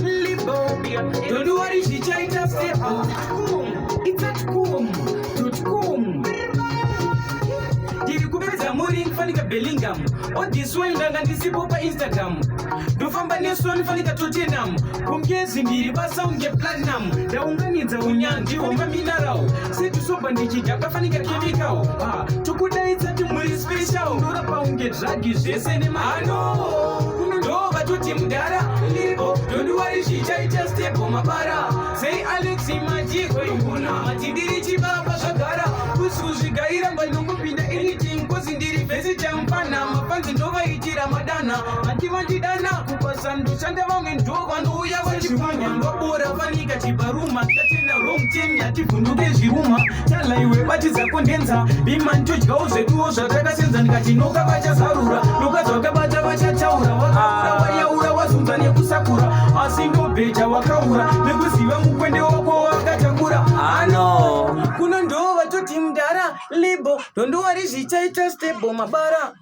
Libho, don't worry, she tried to step out. It's at home. Fanika Bellingham on this way and this popa Instagram. Do famba neson fanika Tottenham. Kumgezi ndiri basa unge platinum. Da unganiza unyangi wanga mineral. Setu soba ndikija kafanika chemical. Tukuda itsati muri special. Ndora pa unge dragi jese ni mano. Kuno batuti mdara. Libho, don't worry she chaita step on mabara. Say Alex MuZiK Zw. Matindiri chibaba shagara. Kusuji gaira mbalungu pinda anything kozi ndiri vesi champana mapanzi ndova itira madana ativanjidana kupasa ndushanda vamwe ndova ndouya vachifanya ndobora fanika chibaruma tatena wrong team yativhunduke zviruma talaiwe batidza kondenza bimantodyawo zveduwo zvatakasenza ndikatinoka vachazarura noka zvakabata vachataura wakaura wayaura wazunza nekusakura asi ndobheja wakaura nekuziva mukwende wako wakatakura ano kuno ndova toti mudhara Libho, don't worry, she chaita step on mabara.